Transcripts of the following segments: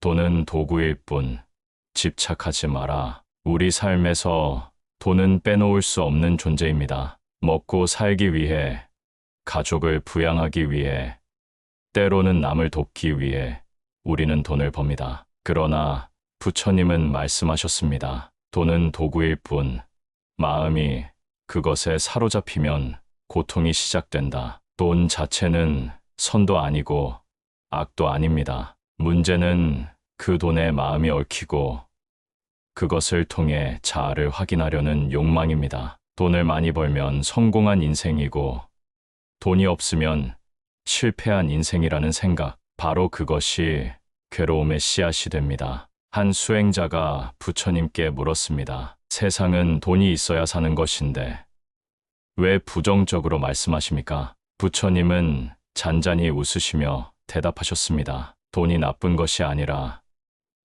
돈은 도구일 뿐. 집착하지 마라. 우리 삶에서 돈은 빼놓을 수 없는 존재입니다. 먹고 살기 위해, 가족을 부양하기 위해, 때로는 남을 돕기 위해 우리는 돈을 법니다. 그러나 부처님은 말씀하셨습니다. 돈은 도구일 뿐, 마음이 그것에 사로잡히면 고통이 시작된다. 돈 자체는 선도 아니고 악도 아닙니다. 문제는 그 돈에 마음이 얽히고 그것을 통해 자아를 확인하려는 욕망입니다. 돈을 많이 벌면 성공한 인생이고 돈이 없으면 실패한 인생이라는 생각, 바로 그것이 괴로움의 씨앗이 됩니다. 한 수행자가 부처님께 물었습니다. 세상은 돈이 있어야 사는 것인데 왜 부정적으로 말씀하십니까? 부처님은 잔잔히 웃으시며 대답하셨습니다. 돈이 나쁜 것이 아니라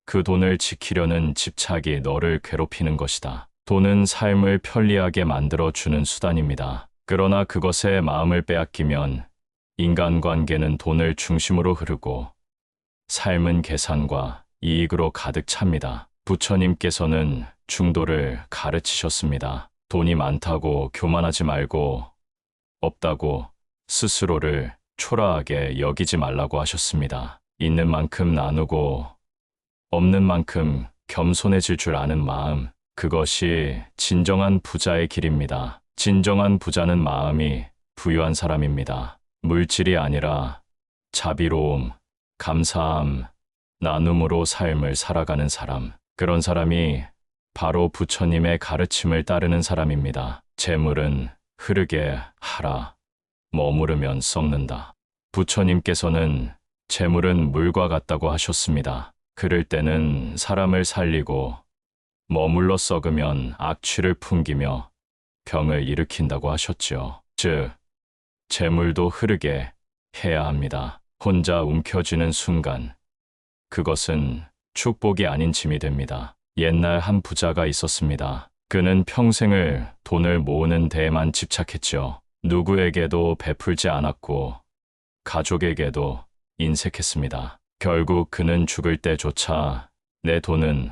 그 돈을 지키려는 집착이 너를 괴롭히는 것이다. 돈은 삶을 편리하게 만들어주는 수단입니다. 그러나 그것에 마음을 빼앗기면 인간관계는 돈을 중심으로 흐르고 삶은 계산과 이익으로 가득 찹니다. 부처님께서는 중도를 가르치셨습니다. 돈이 많다고 교만하지 말고 없다고 스스로를 초라하게 여기지 말라고 하셨습니다. 있는 만큼 나누고 없는 만큼 겸손해질 줄 아는 마음, 그것이 진정한 부자의 길입니다. 진정한 부자는 마음이 부유한 사람입니다. 물질이 아니라 자비로움, 감사함, 나눔으로 삶을 살아가는 사람, 그런 사람이 바로 부처님의 가르침을 따르는 사람입니다. 재물은 흐르게 하라. 머무르면 썩는다. 부처님께서는 재물은 물과 같다고 하셨습니다. 흐를 때는 사람을 살리고 머물러 썩으면 악취를 풍기며 병을 일으킨다고 하셨죠. 즉, 재물도 흐르게 해야 합니다. 혼자 움켜쥐는 순간 그것은 축복이 아닌 짐이 됩니다. 옛날 한 부자가 있었습니다. 그는 평생을 돈을 모으는 데에만 집착했죠. 누구에게도 베풀지 않았고 가족에게도 인색했습니다. 결국 그는 죽을 때조차 내 돈은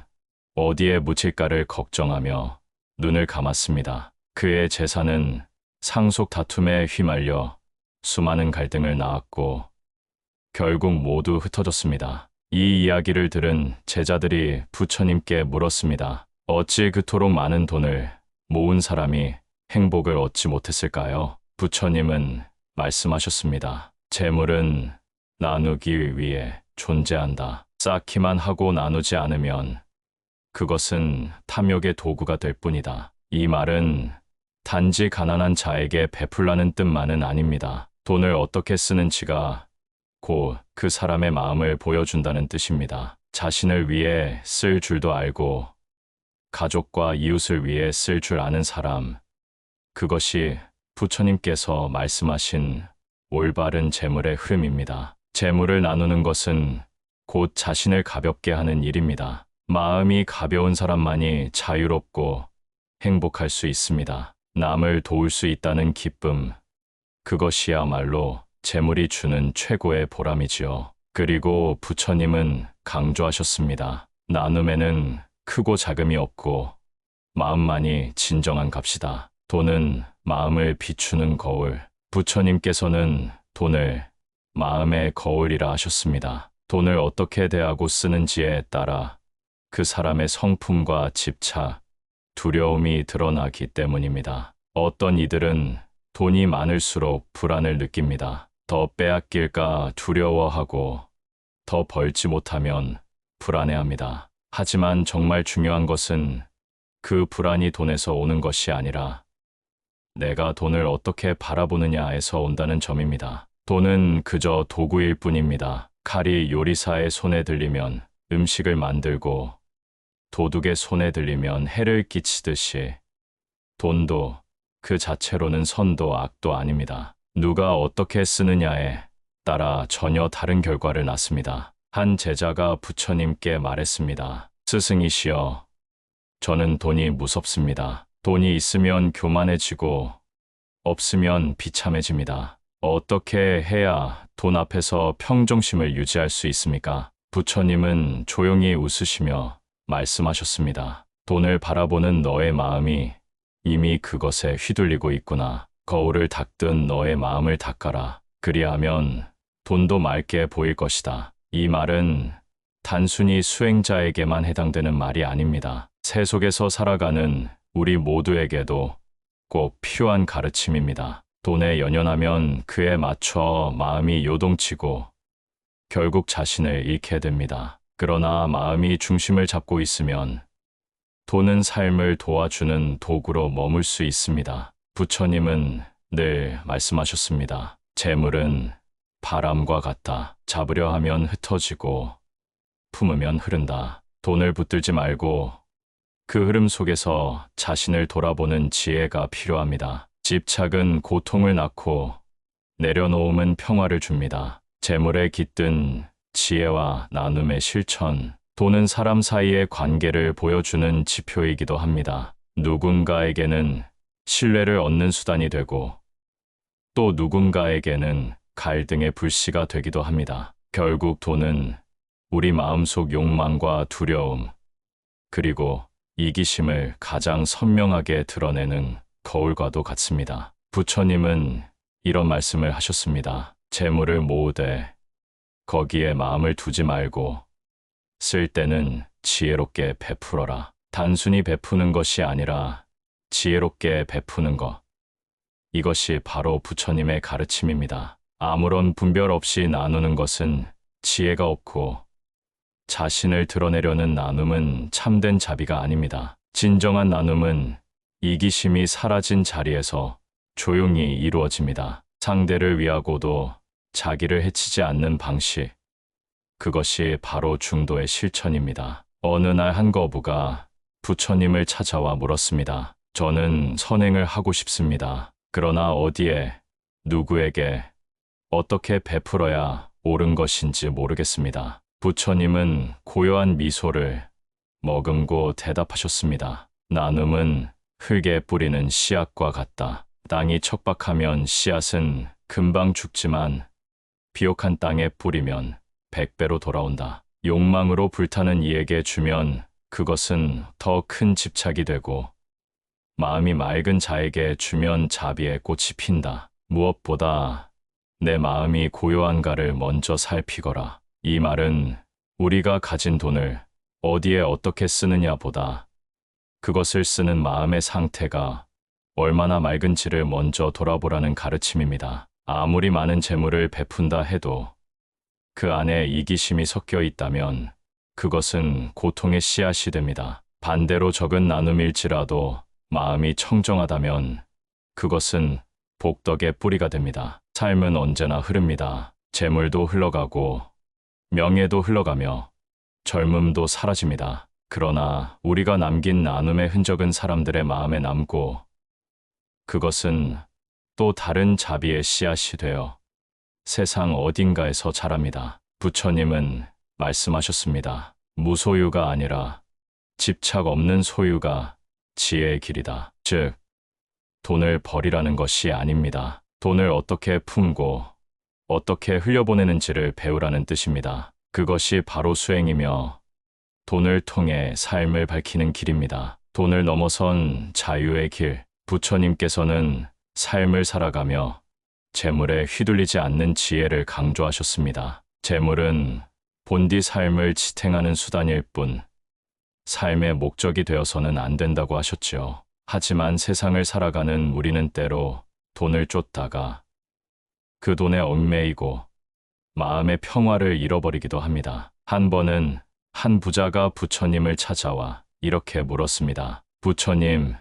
어디에 묻힐까를 걱정하며 눈을 감았습니다. 그의 재산은 상속 다툼에 휘말려 수많은 갈등을 낳았고 결국 모두 흩어졌습니다. 이 이야기를 들은 제자들이 부처님께 물었습니다. 어찌 그토록 많은 돈을 모은 사람이 행복을 얻지 못했을까요? 부처님은 말씀하셨습니다. 재물은 나누기 위해 존재한다. 쌓기만 하고 나누지 않으면 그것은 탐욕의 도구가 될 뿐이다. 이 말은 단지 가난한 자에게 베풀라는 뜻만은 아닙니다. 돈을 어떻게 쓰는지가 곧 그 사람의 마음을 보여준다는 뜻입니다. 자신을 위해 쓸 줄도 알고 가족과 이웃을 위해 쓸 줄 아는 사람, 그것이 부처님께서 말씀하신 올바른 재물의 흐름입니다. 재물을 나누는 것은 곧 자신을 가볍게 하는 일입니다. 마음이 가벼운 사람만이 자유롭고 행복할 수 있습니다. 남을 도울 수 있다는 기쁨, 그것이야말로 재물이 주는 최고의 보람이지요. 그리고 부처님은 강조하셨습니다. 나눔에는 크고 작음이 없고 마음만이 진정한 값이다. 돈은 마음을 비추는 거울. 부처님께서는 돈을 마음의 거울이라 하셨습니다. 돈을 어떻게 대하고 쓰는지에 따라 그 사람의 성품과 집착, 두려움이 드러나기 때문입니다. 어떤 이들은 돈이 많을수록 불안을 느낍니다. 더 빼앗길까 두려워하고 더 벌지 못하면 불안해합니다. 하지만 정말 중요한 것은 그 불안이 돈에서 오는 것이 아니라 내가 돈을 어떻게 바라보느냐에서 온다는 점입니다. 돈은 그저 도구일 뿐입니다. 칼이 요리사의 손에 들리면 음식을 만들고 도둑의 손에 들리면 해를 끼치듯이 돈도 그 자체로는 선도 악도 아닙니다. 누가 어떻게 쓰느냐에 따라 전혀 다른 결과를 낳습니다. 한 제자가 부처님께 말했습니다. 스승이시여, 저는 돈이 무섭습니다. 돈이 있으면 교만해지고 없으면 비참해집니다. 어떻게 해야 돈 앞에서 평정심을 유지할 수 있습니까? 부처님은 조용히 웃으시며 말씀하셨습니다. 돈을 바라보는 너의 마음이 이미 그것에 휘둘리고 있구나. 거울을 닦듯 너의 마음을 닦아라. 그리하면 돈도 맑게 보일 것이다. 이 말은 단순히 수행자에게만 해당되는 말이 아닙니다. 세속에서 살아가는 우리 모두에게도 꼭 필요한 가르침입니다. 돈에 연연하면 그에 맞춰 마음이 요동치고 결국 자신을 잃게 됩니다. 그러나 마음이 중심을 잡고 있으면 돈은 삶을 도와주는 도구로 머물 수 있습니다. 부처님은 늘 말씀하셨습니다. 재물은 바람과 같다. 잡으려 하면 흩어지고 품으면 흐른다. 돈을 붙들지 말고 그 흐름 속에서 자신을 돌아보는 지혜가 필요합니다. 집착은 고통을 낳고 내려놓음은 평화를 줍니다. 재물에 깃든 지혜와 나눔의 실천, 돈은 사람 사이의 관계를 보여주는 지표이기도 합니다. 누군가에게는 신뢰를 얻는 수단이 되고 또 누군가에게는 갈등의 불씨가 되기도 합니다. 결국 돈은 우리 마음속 욕망과 두려움, 그리고 이기심을 가장 선명하게 드러내는 거울과도 같습니다. 부처님은 이런 말씀을 하셨습니다. 재물을 모으되 거기에 마음을 두지 말고 쓸 때는 지혜롭게 베풀어라. 단순히 베푸는 것이 아니라 지혜롭게 베푸는 것. 이것이 바로 부처님의 가르침입니다. 아무런 분별 없이 나누는 것은 지혜가 없고 자신을 드러내려는 나눔은 참된 자비가 아닙니다. 진정한 나눔은 이기심이 사라진 자리에서 조용히 이루어집니다. 상대를 위하고도 자기를 해치지 않는 방식. 그것이 바로 중도의 실천입니다. 어느 날 한 거부가 부처님을 찾아와 물었습니다. 저는 선행을 하고 싶습니다. 그러나 어디에, 누구에게, 어떻게 베풀어야 옳은 것인지 모르겠습니다. 부처님은 고요한 미소를 머금고 대답하셨습니다. 나눔은 흙에 뿌리는 씨앗과 같다. 땅이 척박하면 씨앗은 금방 죽지만 비옥한 땅에 뿌리면 100배로 돌아온다. 욕망으로 불타는 이에게 주면 그것은 더 큰 집착이 되고 마음이 맑은 자에게 주면 자비의 꽃이 핀다. 무엇보다 내 마음이 고요한가를 먼저 살피거라. 이 말은 우리가 가진 돈을 어디에 어떻게 쓰느냐보다 그것을 쓰는 마음의 상태가 얼마나 맑은지를 먼저 돌아보라는 가르침입니다. 아무리 많은 재물을 베푼다 해도 그 안에 이기심이 섞여 있다면 그것은 고통의 씨앗이 됩니다. 반대로 적은 나눔일지라도 마음이 청정하다면 그것은 복덕의 뿌리가 됩니다. 삶은 언제나 흐릅니다. 재물도 흘러가고 명예도 흘러가며 젊음도 사라집니다. 그러나 우리가 남긴 나눔의 흔적은 사람들의 마음에 남고 그것은 또 다른 자비의 씨앗이 되어 세상 어딘가에서 자랍니다. 부처님은 말씀하셨습니다. 무소유가 아니라 집착 없는 소유가 지혜의 길이다. 즉, 돈을 버리라는 것이 아닙니다. 돈을 어떻게 품고 어떻게 흘려보내는지를 배우라는 뜻입니다. 그것이 바로 수행이며 돈을 통해 삶을 밝히는 길입니다. 돈을 넘어선 자유의 길. 부처님께서는 삶을 살아가며 재물에 휘둘리지 않는 지혜를 강조하셨습니다. 재물은 본디 삶을 지탱하는 수단일 뿐 삶의 목적이 되어서는 안 된다고 하셨지요. 하지만 세상을 살아가는 우리는 때로 돈을 쫓다가 그 돈에 얽매이고 마음의 평화를 잃어버리기도 합니다. 한 번은 한 부자가 부처님을 찾아와 이렇게 물었습니다. 부처님,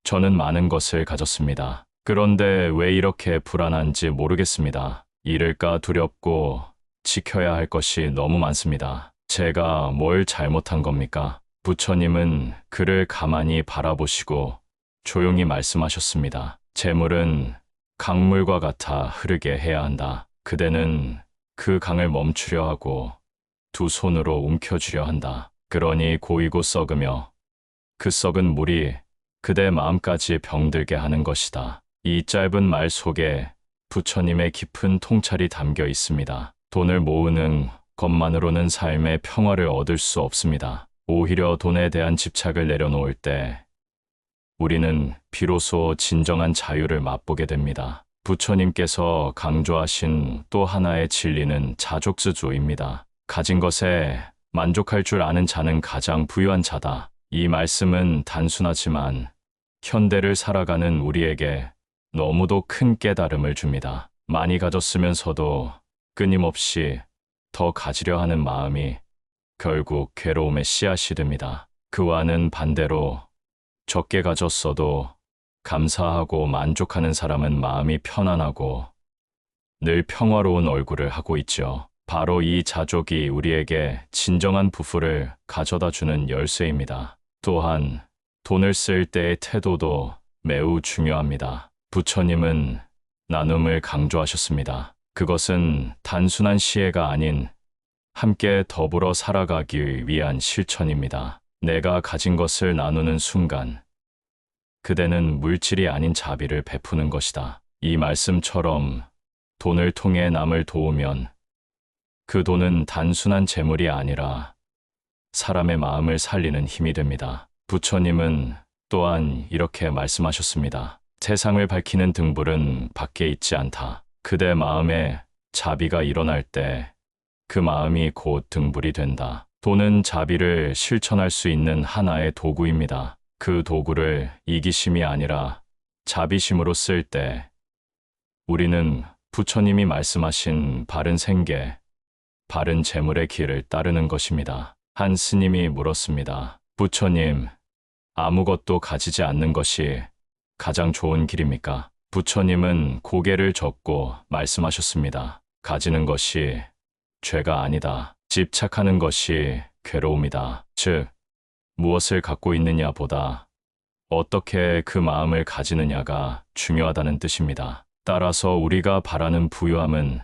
저는 많은 것을 가졌습니다. 그런데 왜 이렇게 불안한지 모르겠습니다. 잃을까 두렵고 지켜야 할 것이 너무 많습니다. 제가 뭘 잘못한 겁니까? 부처님은 그를 가만히 바라보시고 조용히 말씀하셨습니다. 재물은 강물과 같아 흐르게 해야 한다. 그대는 그 강을 멈추려 하고 두 손으로 움켜쥐려 한다. 그러니 고이고 썩으며 그 썩은 물이 그대 마음까지 병들게 하는 것이다. 이 짧은 말 속에 부처님의 깊은 통찰이 담겨 있습니다. 돈을 모으는 것만으로는 삶의 평화를 얻을 수 없습니다. 오히려 돈에 대한 집착을 내려놓을 때 우리는 비로소 진정한 자유를 맛보게 됩니다. 부처님께서 강조하신 또 하나의 진리는 자족스주의입니다. 가진 것에 만족할 줄 아는 자는 가장 부유한 자다. 이 말씀은 단순하지만 현대를 살아가는 우리에게 너무도 큰 깨달음을 줍니다. 많이 가졌으면서도 끊임없이 더 가지려 하는 마음이 결국 괴로움의 씨앗이 됩니다. 그와는 반대로 적게 가졌어도 감사하고 만족하는 사람은 마음이 편안하고 늘 평화로운 얼굴을 하고 있죠. 바로 이 자족이 우리에게 진정한 부富를 가져다 주는 열쇠입니다. 또한 돈을 쓸 때의 태도도 매우 중요합니다. 부처님은 나눔을 강조하셨습니다. 그것은 단순한 시혜가 아닌 함께 더불어 살아가기 위한 실천입니다. 내가 가진 것을 나누는 순간 그대는 물질이 아닌 자비를 베푸는 것이다. 이 말씀처럼 돈을 통해 남을 도우면 그 돈은 단순한 재물이 아니라 사람의 마음을 살리는 힘이 됩니다. 부처님은 또한 이렇게 말씀하셨습니다. 세상을 밝히는 등불은 밖에 있지 않다. 그대 마음에 자비가 일어날 때 그 마음이 곧 등불이 된다. 돈은 자비를 실천할 수 있는 하나의 도구입니다. 그 도구를 이기심이 아니라 자비심으로 쓸 때 우리는 부처님이 말씀하신 바른 생계, 바른 재물의 길을 따르는 것입니다. 한 스님이 물었습니다. 부처님, 아무것도 가지지 않는 것이 가장 좋은 길입니까? 부처님은 고개를 젓고 말씀하셨습니다. 가지는 것이 죄가 아니다. 집착하는 것이 괴로움이다. 즉, 무엇을 갖고 있느냐보다 어떻게 그 마음을 가지느냐가 중요하다는 뜻입니다. 따라서 우리가 바라는 부유함은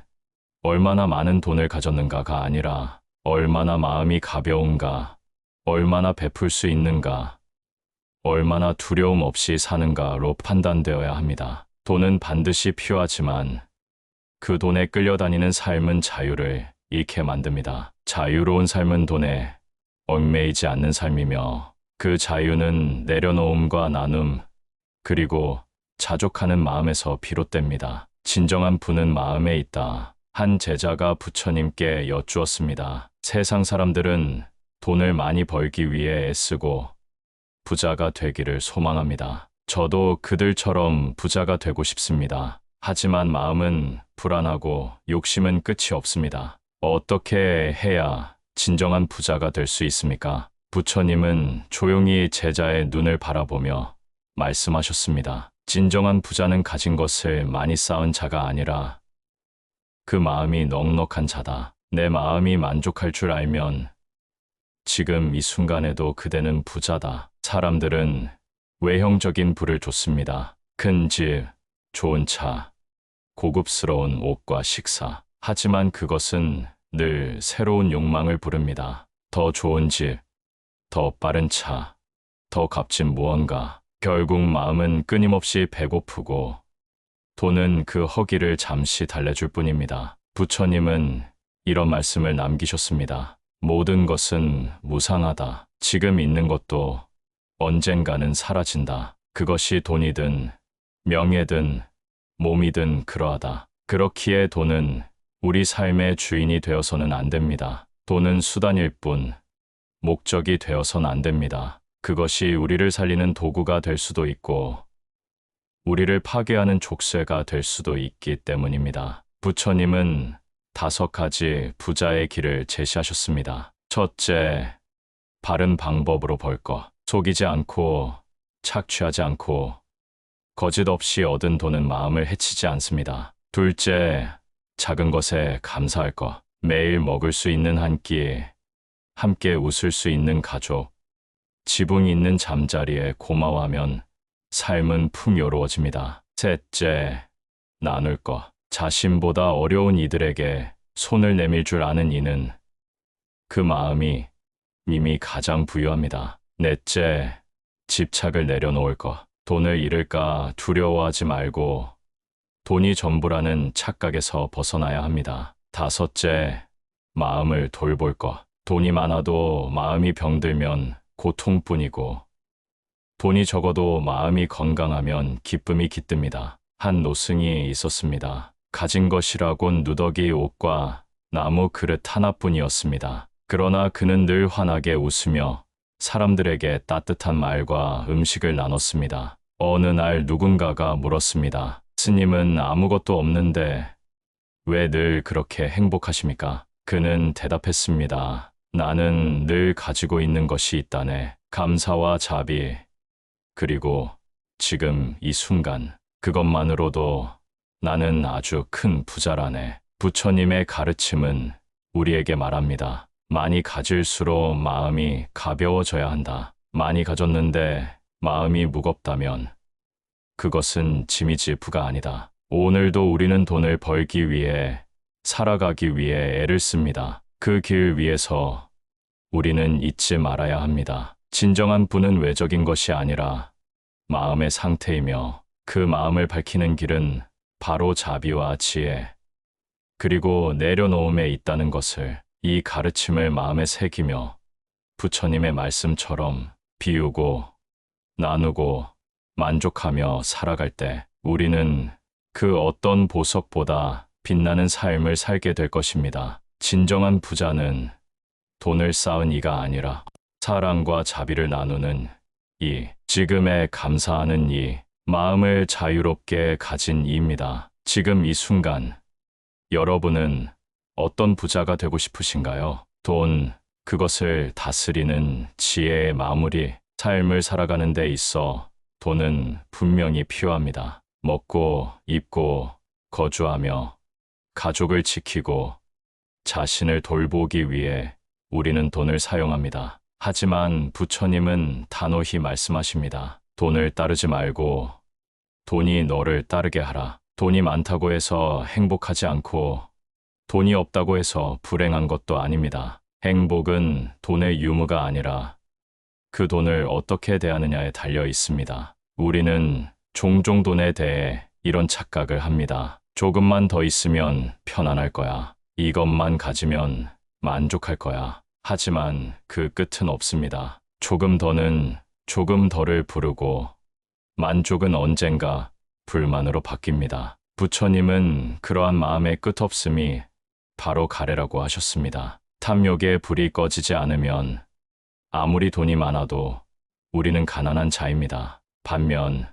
얼마나 많은 돈을 가졌는가가 아니라 얼마나 마음이 가벼운가, 얼마나 베풀 수 있는가, 얼마나 두려움 없이 사는가로 판단되어야 합니다. 돈은 반드시 필요하지만 그 돈에 끌려다니는 삶은 자유를 잃게 만듭니다. 자유로운 삶은 돈에 얽매이지 않는 삶이며 그 자유는 내려놓음과 나눔 그리고 자족하는 마음에서 비롯됩니다. 진정한 부는 마음에 있다. 한 제자가 부처님께 여쭈었습니다. 세상 사람들은 돈을 많이 벌기 위해 애쓰고 부자가 되기를 소망합니다. 저도 그들처럼 부자가 되고 싶습니다. 하지만 마음은 불안하고 욕심은 끝이 없습니다. 어떻게 해야 진정한 부자가 될 수 있습니까? 부처님은 조용히 제자의 눈을 바라보며 말씀하셨습니다. 진정한 부자는 가진 것을 많이 쌓은 자가 아니라 그 마음이 넉넉한 자다. 내 마음이 만족할 줄 알면 지금 이 순간에도 그대는 부자다. 사람들은 외형적인 부를 줬습니다. 큰 집, 좋은 차, 고급스러운 옷과 식사. 하지만 그것은 늘 새로운 욕망을 부릅니다. 더 좋은 집, 더 빠른 차, 더 값진 무언가. 결국 마음은 끊임없이 배고프고 돈은 그 허기를 잠시 달래줄 뿐입니다. 부처님은 이런 말씀을 남기셨습니다. 모든 것은 무상하다. 지금 있는 것도 언젠가는 사라진다. 그것이 돈이든 명예든 몸이든 그러하다. 그렇기에 돈은 우리 삶의 주인이 되어서는 안 됩니다. 돈은 수단일 뿐 목적이 되어서는 안 됩니다. 그것이 우리를 살리는 도구가 될 수도 있고 우리를 파괴하는 족쇄가 될 수도 있기 때문입니다. 부처님은 5가지 부자의 길을 제시하셨습니다. 첫째, 바른 방법으로 벌 것. 속이지 않고 착취하지 않고 거짓 없이 얻은 돈은 마음을 해치지 않습니다. 둘째, 작은 것에 감사할 것. 매일 먹을 수 있는 한 끼, 함께 웃을 수 있는 가족, 지붕 있는 잠자리에 고마워하면 삶은 풍요로워집니다. 셋째, 나눌 것. 자신보다 어려운 이들에게 손을 내밀 줄 아는 이는 그 마음이 이미 가장 부유합니다. 넷째, 집착을 내려놓을 것. 돈을 잃을까 두려워하지 말고 돈이 전부라는 착각에서 벗어나야 합니다. 다섯째, 마음을 돌볼 것. 돈이 많아도 마음이 병들면 고통뿐이고, 돈이 적어도 마음이 건강하면 기쁨이 깃듭니다. 한 노승이 있었습니다. 가진 것이라곤 누더기 옷과 나무 그릇 하나뿐이었습니다. 그러나 그는 늘 환하게 웃으며 사람들에게 따뜻한 말과 음식을 나눴습니다. 어느 날 누군가가 물었습니다. 스님은 아무것도 없는데 왜 늘 그렇게 행복하십니까? 그는 대답했습니다. 나는 늘 가지고 있는 것이 있다네. 감사와 자비, 그리고 지금 이 순간, 그것만으로도 나는 아주 큰 부자라네. 부처님의 가르침은 우리에게 말합니다. 많이 가질수록 마음이 가벼워져야 한다. 많이 가졌는데 마음이 무겁다면 그것은 짐이 지부가 아니다. 오늘도 우리는 돈을 벌기 위해, 살아가기 위해 애를 씁니다. 그 길 위에서 우리는 잊지 말아야 합니다. 진정한 부는 외적인 것이 아니라 마음의 상태이며, 그 마음을 밝히는 길은 바로 자비와 지혜, 그리고 내려놓음에 있다는 것을, 이 가르침을 마음에 새기며 부처님의 말씀처럼 비우고 나누고 만족하며 살아갈 때 우리는 그 어떤 보석보다 빛나는 삶을 살게 될 것입니다. 진정한 부자는 돈을 쌓은 이가 아니라 사랑과 자비를 나누는 이, 지금에 감사하는 이, 마음을 자유롭게 가진 이입니다. 지금 이 순간 여러분은 어떤 부자가 되고 싶으신가요? 돈, 그것을 다스리는 지혜의 마무리, 삶을 살아가는 데 있어 돈은 분명히 필요합니다. 먹고, 입고, 거주하며, 가족을 지키고, 자신을 돌보기 위해 우리는 돈을 사용합니다. 하지만 부처님은 단호히 말씀하십니다. 돈을 따르지 말고 돈이 너를 따르게 하라. 돈이 많다고 해서 행복하지 않고 돈이 없다고 해서 불행한 것도 아닙니다. 행복은 돈의 유무가 아니라 그 돈을 어떻게 대하느냐에 달려 있습니다. 우리는 종종 돈에 대해 이런 착각을 합니다. 조금만 더 있으면 편안할 거야. 이것만 가지면 만족할 거야. 하지만 그 끝은 없습니다. 조금 더는 조금 더를 부르고 만족은 언젠가 불만으로 바뀝니다. 부처님은 그러한 마음의 끝없음이 바로 가래라고 하셨습니다. 탐욕의 불이 꺼지지 않으면 아무리 돈이 많아도 우리는 가난한 자입니다. 반면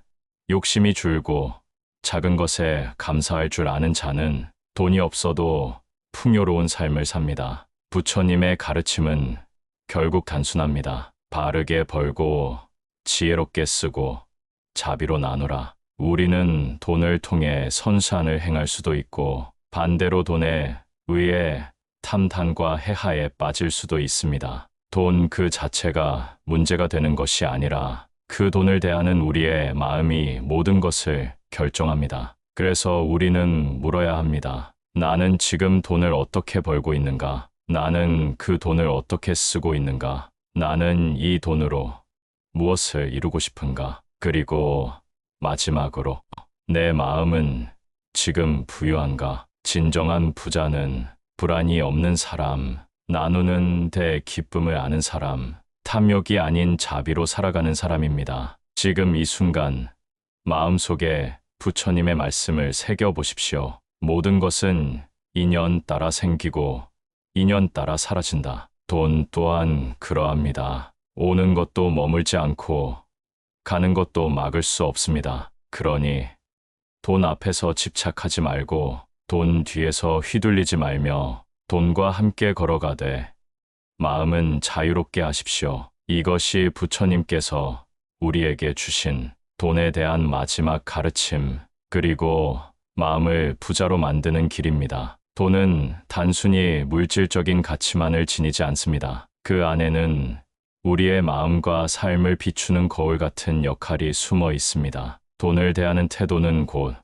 욕심이 줄고 작은 것에 감사할 줄 아는 자는 돈이 없어도 풍요로운 삶을 삽니다. 부처님의 가르침은 결국 단순합니다. 바르게 벌고 지혜롭게 쓰고 자비로 나누라. 우리는 돈을 통해 선산을 행할 수도 있고 반대로 돈에 의해 탐단과 해하에 빠질 수도 있습니다. 돈 그 자체가 문제가 되는 것이 아니라 그 돈을 대하는 우리의 마음이 모든 것을 결정합니다. 그래서 우리는 물어야 합니다. 나는 지금 돈을 어떻게 벌고 있는가? 나는 그 돈을 어떻게 쓰고 있는가? 나는 이 돈으로 무엇을 이루고 싶은가? 그리고 마지막으로 내 마음은 지금 부유한가? 진정한 부자는 불안이 없는 사람, 나누는 데 기쁨을 아는 사람, 탐욕이 아닌 자비로 살아가는 사람입니다. 지금 이 순간 마음속에 부처님의 말씀을 새겨보십시오. 모든 것은 인연 따라 생기고 인연 따라 사라진다. 돈 또한 그러합니다. 오는 것도 머물지 않고 가는 것도 막을 수 없습니다. 그러니 돈 앞에서 집착하지 말고 돈 뒤에서 휘둘리지 말며 돈과 함께 걸어가되 마음은 자유롭게 하십시오. 이것이 부처님께서 우리에게 주신 돈에 대한 마지막 가르침, 그리고 마음을 부자로 만드는 길입니다. 돈은 단순히 물질적인 가치만을 지니지 않습니다. 그 안에는 우리의 마음과 삶을 비추는 거울 같은 역할이 숨어 있습니다. 돈을 대하는 태도는 곧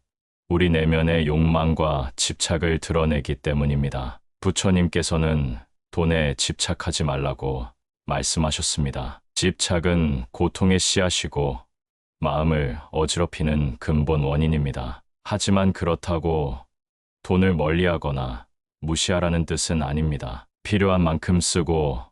우리 내면의 욕망과 집착을 드러내기 때문입니다. 부처님께서는 돈에 집착하지 말라고 말씀하셨습니다. 집착은 고통의 씨앗이고 마음을 어지럽히는 근본 원인입니다. 하지만 그렇다고 돈을 멀리하거나 무시하라는 뜻은 아닙니다. 필요한 만큼 쓰고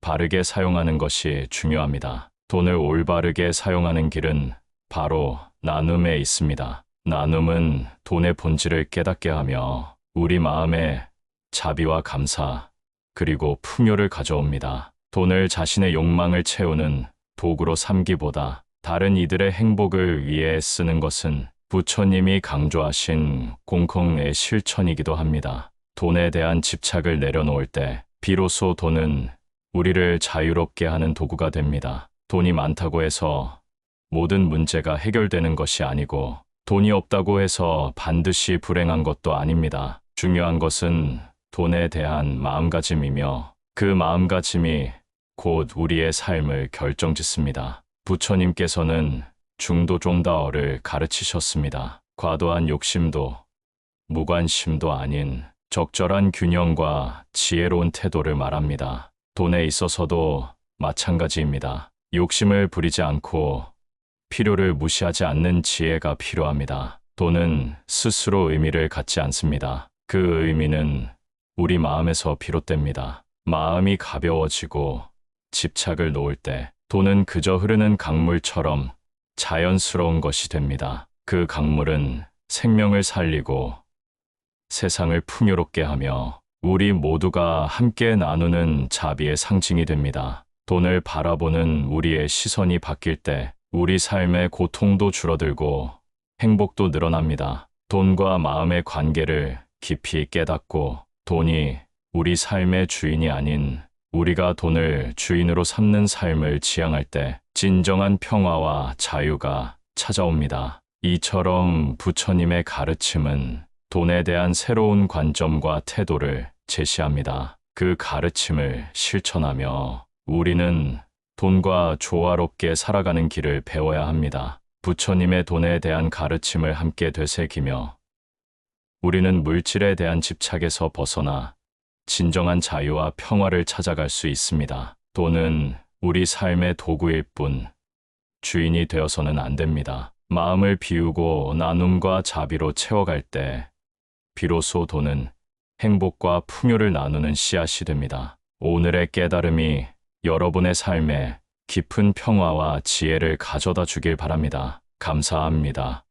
바르게 사용하는 것이 중요합니다. 돈을 올바르게 사용하는 길은 바로 나눔에 있습니다. 나눔은 돈의 본질을 깨닫게 하며 우리 마음에 자비와 감사, 그리고 풍요를 가져옵니다. 돈을 자신의 욕망을 채우는 도구로 삼기보다 다른 이들의 행복을 위해 쓰는 것은 부처님이 강조하신 공kom의 실천이기도 합니다. 돈에 대한 집착을 내려놓을 때 비로소 돈은 우리를 자유롭게 하는 도구가 됩니다. 돈이 많다고 해서 모든 문제가 해결되는 것이 아니고 돈이 없다고 해서 반드시 불행한 것도 아닙니다. 중요한 것은 돈에 대한 마음가짐이며 그 마음가짐이 곧 우리의 삶을 결정짓습니다. 부처님께서는 중도종다어를 가르치셨습니다. 과도한 욕심도 무관심도 아닌 적절한 균형과 지혜로운 태도를 말합니다. 돈에 있어서도 마찬가지입니다. 욕심을 부리지 않고 필요를 무시하지 않는 지혜가 필요합니다. 돈은 스스로 의미를 갖지 않습니다. 그 의미는 우리 마음에서 비롯됩니다. 마음이 가벼워지고 집착을 놓을 때 돈은 그저 흐르는 강물처럼 자연스러운 것이 됩니다. 그 강물은 생명을 살리고 세상을 풍요롭게 하며 우리 모두가 함께 나누는 자비의 상징이 됩니다. 돈을 바라보는 우리의 시선이 바뀔 때 우리 삶의 고통도 줄어들고 행복도 늘어납니다. 돈과 마음의 관계를 깊이 깨닫고 돈이 우리 삶의 주인이 아닌 우리가 돈을 주인으로 삼는 삶을 지향할 때 진정한 평화와 자유가 찾아옵니다. 이처럼 부처님의 가르침은 돈에 대한 새로운 관점과 태도를 제시합니다. 그 가르침을 실천하며 우리는 돈과 조화롭게 살아가는 길을 배워야 합니다. 부처님의 돈에 대한 가르침을 함께 되새기며 우리는 물질에 대한 집착에서 벗어나 진정한 자유와 평화를 찾아갈 수 있습니다. 돈은 우리 삶의 도구일 뿐 주인이 되어서는 안 됩니다. 마음을 비우고 나눔과 자비로 채워갈 때 비로소 돈은 행복과 풍요를 나누는 씨앗이 됩니다. 오늘의 깨달음이 여러분의 삶에 깊은 평화와 지혜를 가져다 주길 바랍니다. 감사합니다.